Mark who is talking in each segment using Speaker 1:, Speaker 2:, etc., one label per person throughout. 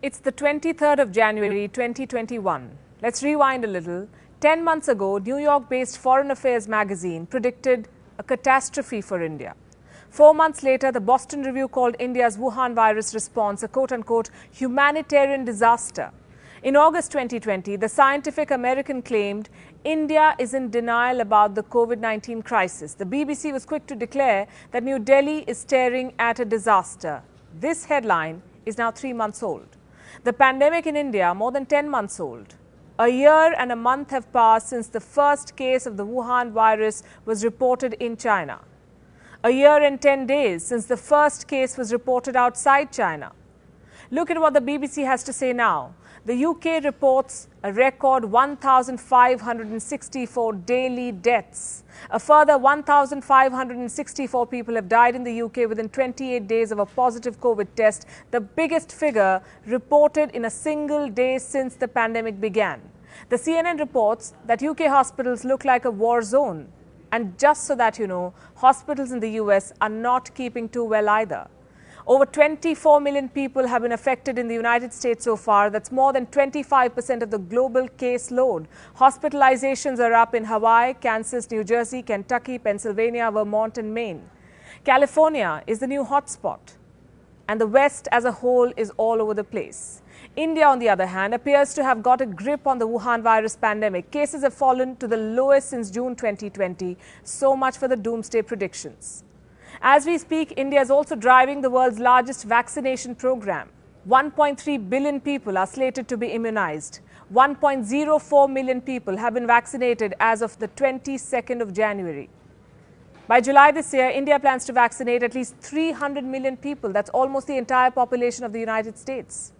Speaker 1: It's the 23rd of January 2021. Let's rewind a little. 10 months ago, New York-based Foreign Affairs magazine predicted a catastrophe for India. 4 months later, the Boston Review called India's Wuhan virus response a quote-unquote humanitarian disaster. In August 2020, the Scientific American claimed India is in denial about the COVID-19 crisis. The BBC was quick to declare that New Delhi is staring at a disaster. This headline is now 3 months old. The pandemic in India, more than 10 months old. A year and a month have passed since the first case of the Wuhan virus was reported in China. A year and 10 days since the first case was reported outside China. Look at what the BBC has to say now. The UK reports a record 1,564 daily deaths. A further 1,564 people have died in the UK within 28 days of a positive COVID test, the biggest figure reported in a single day since the pandemic began. The CNN reports that UK hospitals look like a war zone. And just so that you know, hospitals in the US are not keeping too well either. Over 24 million people have been affected in the United States so far. That's more than 25% of the global caseload. Hospitalizations are up in Hawaii, Kansas, New Jersey, Kentucky, Pennsylvania, Vermont and Maine. California is the new hotspot. And the West as a whole is all over the place. India, on the other hand, appears to have got a grip on the Wuhan virus pandemic. Cases have fallen to the lowest since June 2020. So much for the doomsday predictions. As we speak, India is also driving the world's largest vaccination program. 1.3 billion people are slated to be immunized. 1.04 million people have been vaccinated as of the 22nd of January. By July this year, India plans to vaccinate at least 300 million people. That's almost the entire population of the United States.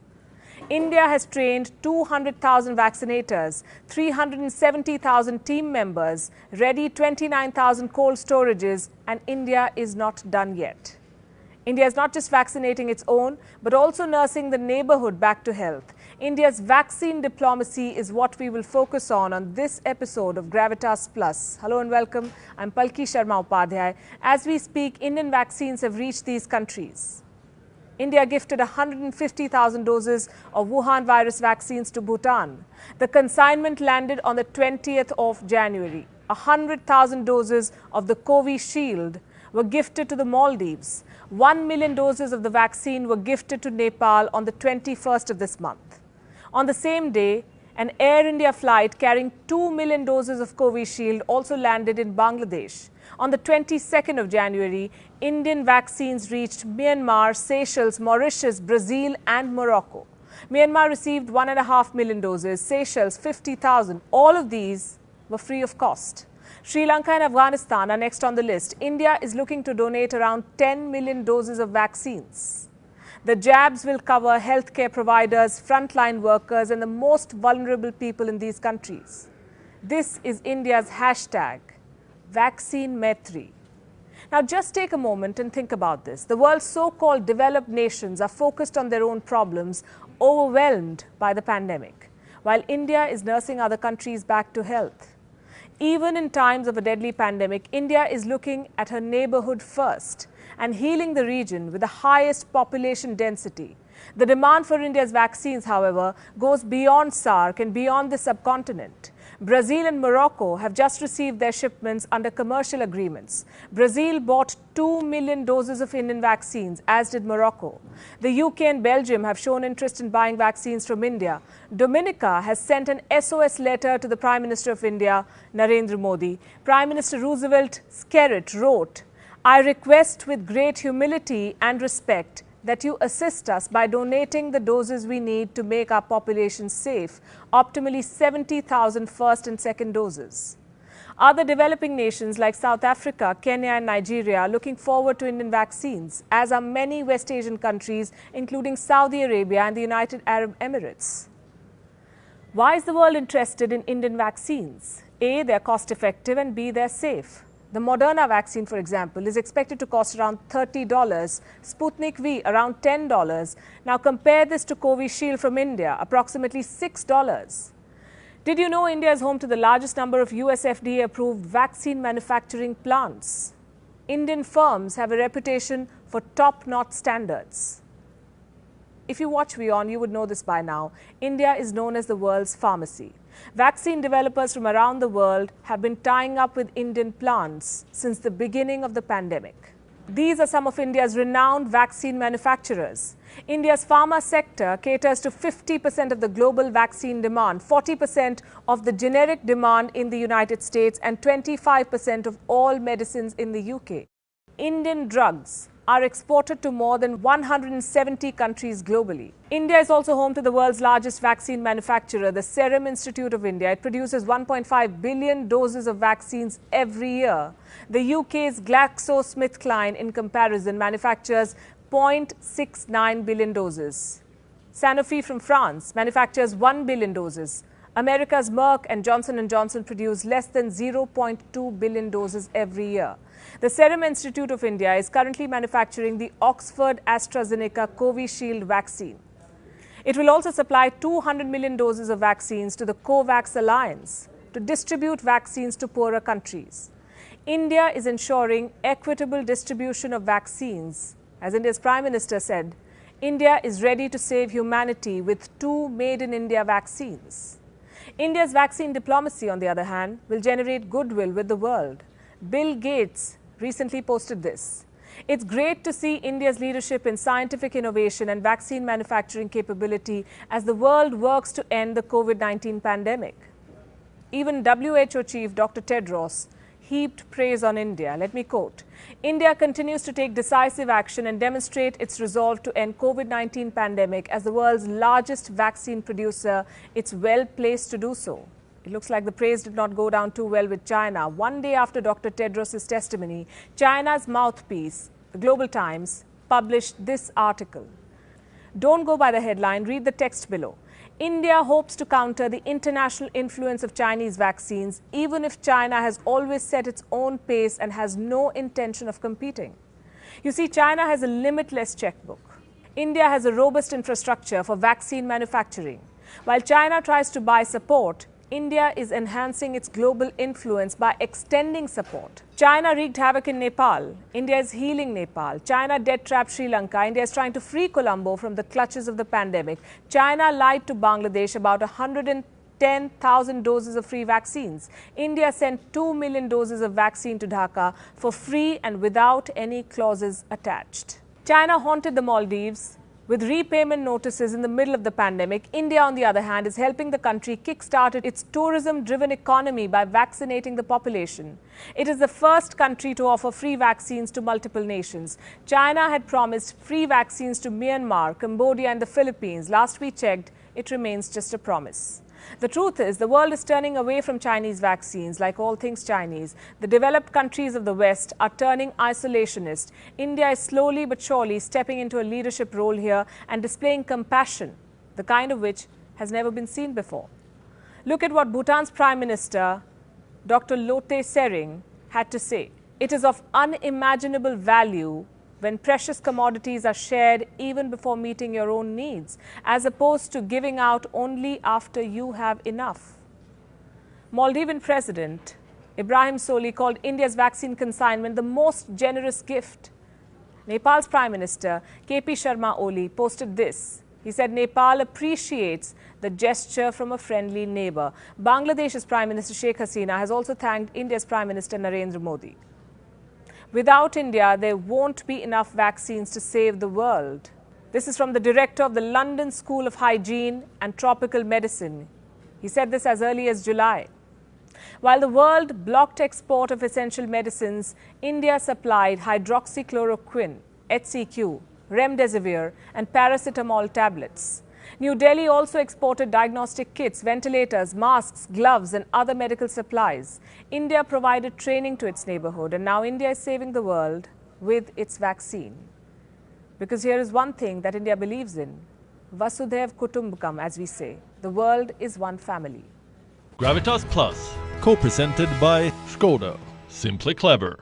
Speaker 1: India has trained 200,000 vaccinators, 370,000 team members, ready 29,000 cold storages, and India is not done yet. India is not just vaccinating its own, but also nursing the neighborhood back to health. India's vaccine diplomacy is what we will focus on this episode of Gravitas Plus. Hello and welcome. I'm Palki Sharma Upadhyay. As we speak, Indian vaccines have reached these countries. India gifted 150,000 doses of Wuhan virus vaccines to Bhutan. The consignment landed on the 20th of January. 100,000 doses of the Covishield were gifted to the Maldives. 1 million doses of the vaccine were gifted to Nepal on the 21st of this month. On the same day, an Air India flight carrying 2 million doses of Covishield also landed in Bangladesh. On the 22nd of January, Indian vaccines reached Myanmar, Seychelles, Mauritius, Brazil and Morocco. Myanmar received 1.5 million doses, Seychelles 50,000. All of these were free of cost. Sri Lanka and Afghanistan are next on the list. India is looking to donate around 10 million doses of vaccines. The jabs will cover healthcare providers, frontline workers and the most vulnerable people in these countries. This is India's hashtag, Vaccine Maitri. Now just take a moment and think about this. The world's so-called developed nations are focused on their own problems, overwhelmed by the pandemic, while India is nursing other countries back to health. Even in times of a deadly pandemic, India is looking at her neighborhood first and healing the region with the highest population density. The demand for India's vaccines, however, goes beyond SAARC and beyond the subcontinent. Brazil and Morocco have just received their shipments under commercial agreements. Brazil bought 2 million doses of Indian vaccines, as did Morocco. The UK and Belgium have shown interest in buying vaccines from India. Dominica has sent an SOS letter to the Prime Minister of India, Narendra Modi. Prime Minister Roosevelt Skerrit wrote, "I request with great humility and respect that you assist us by donating the doses we need to make our population safe, optimally 70,000 first and second doses." Other developing nations like South Africa, Kenya and Nigeria are looking forward to Indian vaccines, as are many West Asian countries, including Saudi Arabia and the United Arab Emirates. Why is the world interested in Indian vaccines? A, they're cost effective and B, they're safe. The Moderna vaccine, for example, is expected to cost around $30, Sputnik V around $10. Now compare this to Covishield from India, approximately $6. Did you know India is home to the largest number of US FDA-approved vaccine manufacturing plants? Indian firms have a reputation for top-notch standards. If you watch WION, you would know this by now. India is known as the world's pharmacy. Vaccine developers from around the world have been tying up with Indian plants since the beginning of the pandemic. These are some of India's renowned vaccine manufacturers. India's pharma sector caters to 50% of the global vaccine demand, 40% of the generic demand in the United States, and 25% of all medicines in the UK. Indian drugs are exported to more than 170 countries globally. India is also home to the world's largest vaccine manufacturer, the Serum Institute of India. It produces 1.5 billion doses of vaccines every year. The UK's GlaxoSmithKline, in comparison, manufactures 0.69 billion doses. Sanofi from France manufactures 1 billion doses. America's Merck and Johnson & Johnson produce less than 0.2 billion doses every year. The Serum Institute of India is currently manufacturing the Oxford AstraZeneca Covishield vaccine. It will also supply 200 million doses of vaccines to the COVAX Alliance to distribute vaccines to poorer countries. India is ensuring equitable distribution of vaccines. As India's Prime Minister said, India is ready to save humanity with 2 made-in-India vaccines. India's vaccine diplomacy, on the other hand, will generate goodwill with the world. Bill Gates recently posted this. It's great to see India's leadership in scientific innovation and vaccine manufacturing capability as the world works to end the COVID-19 pandemic. Even WHO Chief Dr. Tedros heaped praise on India. Let me quote, "India continues to take decisive action and demonstrate its resolve to end COVID-19 pandemic as the world's largest vaccine producer. It's well placed to do so." It looks like the praise did not go down too well with China. One day after Dr. Tedros' testimony, China's mouthpiece, the Global Times, published this article. Don't go by the headline, read the text below. India hopes to counter the international influence of Chinese vaccines, even if China has always set its own pace and has no intention of competing. You see, China has a limitless checkbook. India has a robust infrastructure for vaccine manufacturing. While China tries to buy support, India is enhancing its global influence by extending support. China wreaked havoc in Nepal. India is healing Nepal. China debt-trapped Sri Lanka. India is trying to free Colombo from the clutches of the pandemic. China lied to Bangladesh about 110,000 doses of free vaccines. India sent 2 million doses of vaccine to Dhaka for free and without any clauses attached. China haunted the Maldives with repayment notices in the middle of the pandemic. India, on the other hand, is helping the country kickstart its tourism-driven economy by vaccinating the population. It is the first country to offer free vaccines to multiple nations. China had promised free vaccines to Myanmar, Cambodia and the Philippines. Last we checked, it remains just a promise. The truth is, the world is turning away from Chinese vaccines, like all things Chinese. The developed countries of the West are turning isolationist. India is slowly but surely stepping into a leadership role here and displaying compassion, the kind of which has never been seen before. Look at what Bhutan's Prime Minister, Dr. Lotay Tshering, had to say. It is of unimaginable value when precious commodities are shared even before meeting your own needs, as opposed to giving out only after you have enough. Maldivian President Ibrahim Soli called India's vaccine consignment the most generous gift. Nepal's Prime Minister KP Sharma Oli posted this. He said Nepal appreciates the gesture from a friendly neighbor. Bangladesh's Prime Minister Sheikh Hasina has also thanked India's Prime Minister Narendra Modi. Without India, there won't be enough vaccines to save the world. This is from the director of the London School of Hygiene and Tropical Medicine. He said this as early as July. While the world blocked export of essential medicines, India supplied hydroxychloroquine, HCQ, remdesivir and paracetamol tablets. New Delhi also exported diagnostic kits, ventilators, masks, gloves and other medical supplies. India provided training to its neighborhood, and now India is saving the world with its vaccine. Because here is one thing that India believes in. Vasudhaiv Kutumbakam, as we say. The world is one family.
Speaker 2: Gravitas Plus, co-presented by Skoda. Simply clever.